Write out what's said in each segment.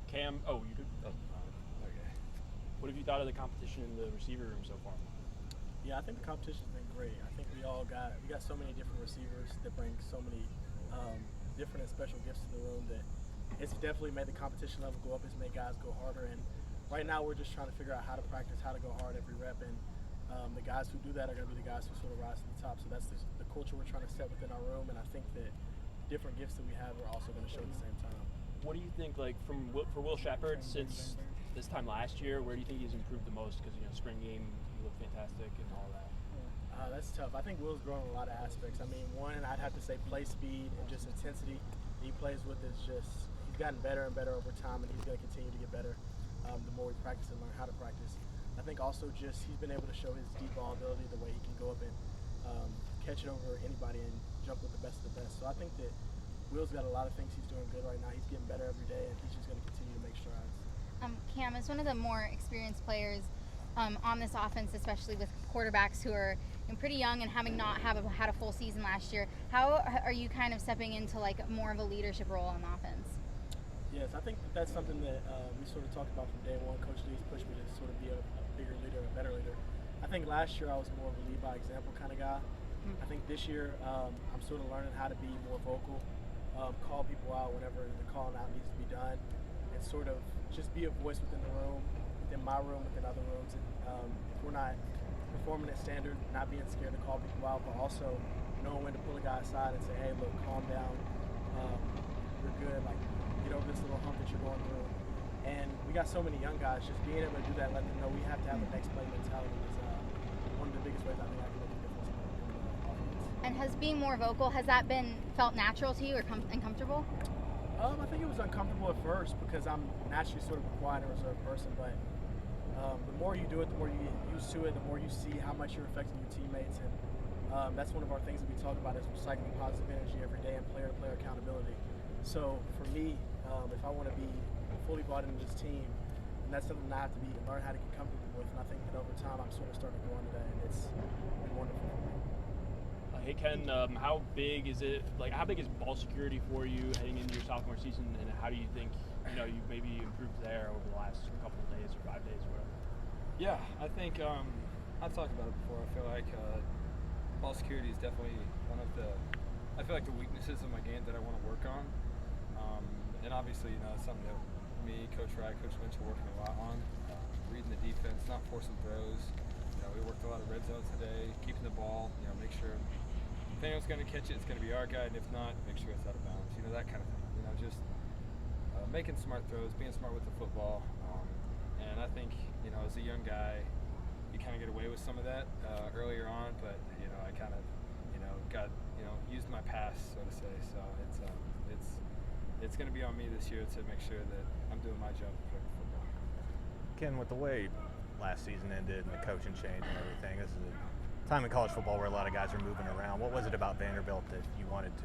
Cam, you do? Oh, okay. What have you thought of the competition in the receiver room so far? Yeah, I think the competition's been great. I think we got so many different receivers that bring so many different and special gifts to the room that it's definitely made the competition level go up. It's made guys go harder, and right now we're just trying to figure out how to practice, how to go hard every rep, and the guys who do that are going to be the guys who sort of rise to the top. So that's the culture we're trying to set within our room, and I think that different gifts that we have are also going to show at the same time. What do you think, like, for Will Shepard since this time last year? Where do you think he's improved the most? Because spring game he looked fantastic and all that. That's tough. I think Will's grown in a lot of aspects. I mean, one, I'd have to say play speed and just intensity he plays with is just, he's gotten better and better over time, and he's going to continue to get better the more we practice and learn how to practice. I think also just he's been able to show his deep ball ability, the way he can go up and catch it over anybody and jump with the best of the best. So I think that Will's got a lot of things he's doing good right now. He's getting better every day, and he's just going to continue to make strides. Cam, as one of the more experienced players on this offense, especially with quarterbacks who are pretty young and having not had a full season last year, how are you kind of stepping into like more of a leadership role on the offense? Yes, I think that's something that we sort of talked about from day one. Coach Lee's pushed me to sort of be a bigger leader, a better leader. I think last year I was more of a lead by example kind of guy. I think this year I'm sort of learning how to be more vocal, call people out whenever the calling out needs to be done, and sort of just be a voice within the room, within my room, within other rooms. And if we're not performing at standard, not being scared to call people out, but also knowing when to pull a guy aside and say, hey, look, calm down, you're good, like get over this little hump that you're going through. And we got so many young guys, just being able to do that, let them know we have to have a next play mentality is one of the biggest ways I think I can make a difference in the offense. And has being more vocal, has that been felt natural to you or uncomfortable? I think it was uncomfortable at first because I'm naturally sort of a quiet and reserved person, but the more you do it, the more you get used to it, the more you see how much you're affecting your teammates. And that's one of our things that we talk about is recycling positive energy every day and player-to-player accountability. So for me, if I want to be fully bought into this team, and that's something I have to learn how to get comfortable with, and I think that over time I'm sort of starting to grow into that, and it's been wonderful for me. Hey Ken, how big is it? Like, how big is ball security for you heading into your sophomore season, and how do you think you maybe improved there over the last couple of days or 5 days or whatever? Yeah, I think I've talked about it before. I feel like ball security is definitely one of the weaknesses of my game that I want to work on. And obviously, it's something that me, Coach Wright, Coach Lynch are working a lot on. Reading the defense, not forcing throws. We worked a lot of red zones today, keeping the ball. Make sure if anyone's going to catch it, it's going to be our guy, and if not, make sure it's out of bounds. That kind of thing. Just making smart throws, being smart with the football. And I think, as a young guy, you kind of get away with some of that earlier on, but I kind of, got used my pass, so to say. So it's going to be on me this year to make sure that I'm doing my job for football. Ken, with the way last season ended and the coaching change and everything, this is a time in college football where a lot of guys are moving around. What was it about Vanderbilt that you wanted to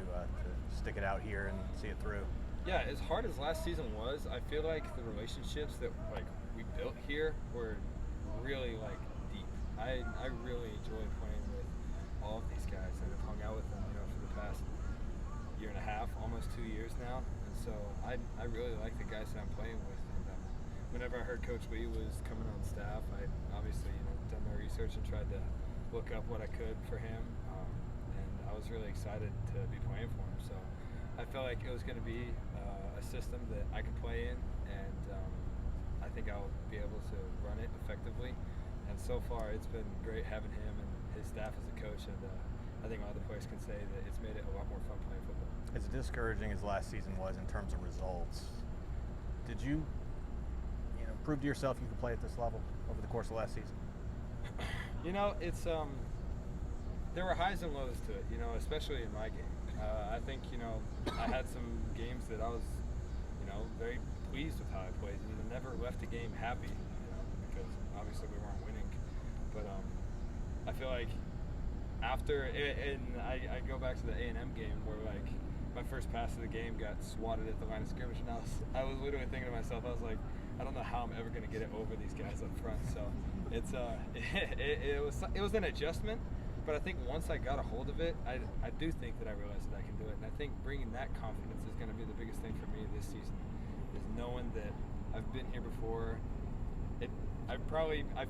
stick it out here and see it through? Yeah, as hard as last season was, I feel like the relationships that we built here were really deep. I really enjoy playing with all of these guys. I've hung out with them, for the past year and a half, almost 2 years now, and so I really like the guys that I'm playing with. And whenever I heard Coach Lee was coming on staff, I obviously done my research and tried to look up what I could for him, and I was really excited to be playing for him. So I felt like it was going to be a system that I could play in, and I think I'll be able to run it effectively. And so far, it's been great having him and his staff as a coach, and I think all the players can say that it's made it a lot more fun playing football. As discouraging as last season was in terms of results, did you prove to yourself you could play at this level over the course of last season? It's there were highs and lows to it, especially in my game. I think, I had some games that I was, very pleased with how I played. Never left a game happy, because obviously we weren't winning. But I feel like after, and I go back to the A&M game where my first pass of the game got swatted at the line of scrimmage, and I was literally thinking to myself, I was like, I don't know how I'm ever going to get it over these guys up front. So it's it was an adjustment, but I think once I got a hold of it, I do think that I realized that I can do it, and I think bringing that confidence is going to be the biggest knowing that I've been here before. I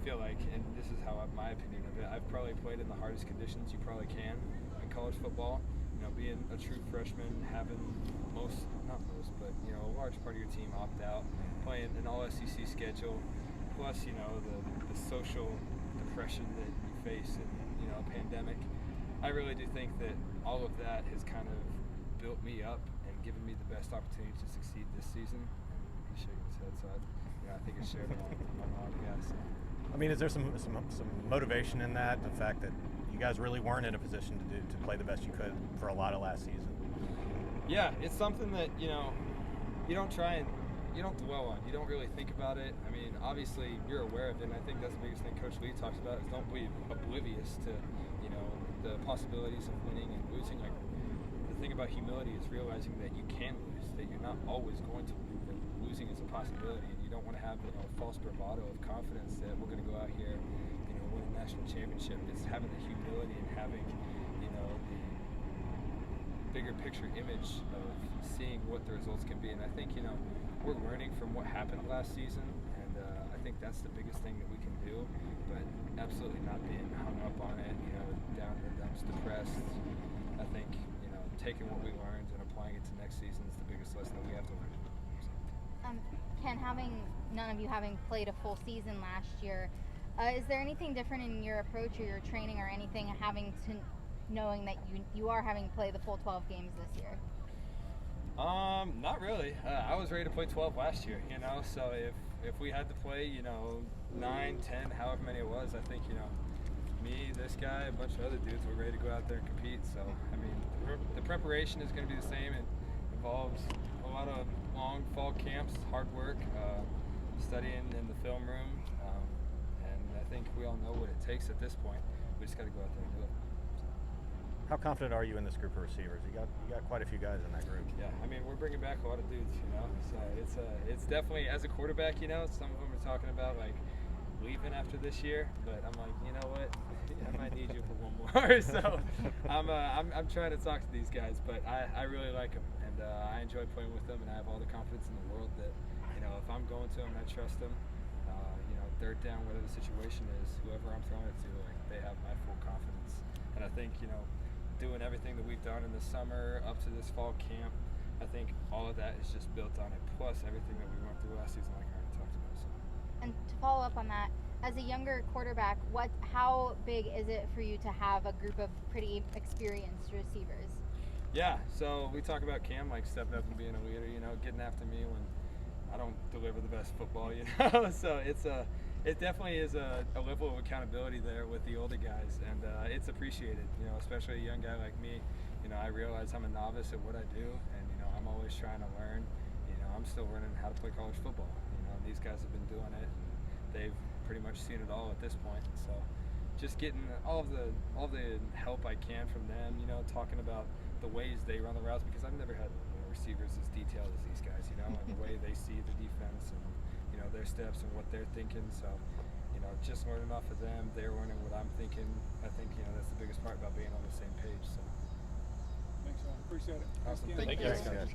feel like, and this is my opinion of it, I've probably played in the hardest conditions you probably can in college football. You know, being a true freshman, having a large part of your team opt out, playing an all-SEC schedule, plus, you know, the social depression that you face in, you know, a pandemic. I really do think that all of that has kind of built me up and given me the best opportunity to succeed this season. And he's shaking his head, so I think it's shared among all the guys. I mean, is there some motivation in that? The fact that you guys really weren't in a position to play the best you could for a lot of last season. Yeah, it's something that, you know, you don't dwell on. You don't really think about it. I mean, obviously you're aware of it, and I think that's the biggest thing Coach Lee talks about is don't be oblivious to, you know, the possibilities of winning and losing. Like, the thing about humility is realizing that you can lose, that you're not always going to lose, that losing is a possibility, and you don't want to have, you know, false bravado of confidence that we're going to go out here, you know, win a national championship. It's having the humility and having, you know, the bigger picture image of seeing what the results can be. And I think, you know, we're learning from what happened last season, and I think that's the biggest thing that we can do, but absolutely not being hung up on it, you know, down in the dumps, depressed. I think, you know, taking what we learned and applying it to next season is the biggest lesson that we have to learn. Ken, none of you having played a full season last year, is there anything different in your approach or your training or anything knowing that you are having to play the full 12 games this year? Not really. I was ready to play 12 last year, you know, so if we had to play, you know, 9, 10, however many it was, I think, you know, me, this guy, a bunch of other dudes were ready to go out there and compete. So, I mean, the preparation is going to be the same. It involves a lot of long fall camps, hard work, studying in the film room, and I think we all know what it takes at this point. We just got to go out there and do it. How confident are you in this group of receivers? You got quite a few guys in that group. Yeah, I mean, we're bringing back a lot of dudes, you know. So it's definitely, as a quarterback, you know, some of them are talking about like leaving after this year, but I'm like, you know what, I might need you for one more. So I'm trying to talk to these guys, but I really like them, and I enjoy playing with them, and I have all the confidence in the world that, you know, if I'm going to them, I trust them. You know, third down, whatever the situation is, whoever I'm throwing it to, like, they have my full confidence, and I think, you know, doing everything that we've done in the summer up to this fall camp, I think all of that is just built on it, plus everything that we went through last season, like I already talked about. So. And to follow up on that, as a younger quarterback, how big is it for you to have a group of pretty experienced receivers? Yeah, so we talk about Cam like stepping up and being a leader, you know, getting after me when I don't deliver the best football, you know. So it definitely is a level of accountability there with the older guys, and it's appreciated, you know, especially a young guy like me. You know, I realize I'm a novice at what I do, and, you know, I'm always trying to learn. You know, I'm still learning how to play college football. You know, these guys have been doing it, and they've pretty much seen it all at this point. So just getting all the help I can from them, you know, talking about the ways they run the routes, because I've never had, you know, receivers as detailed as these guys, you know, and the way they see the defense and, you know, their steps and what they're thinking. So, you know, just learning off of them, they're learning what I'm thinking. I think, you know, that's the biggest part about being on the same page. So. Thanks, man. Appreciate it. Awesome. Thanks, Ken. Thank you. Thanks, guys.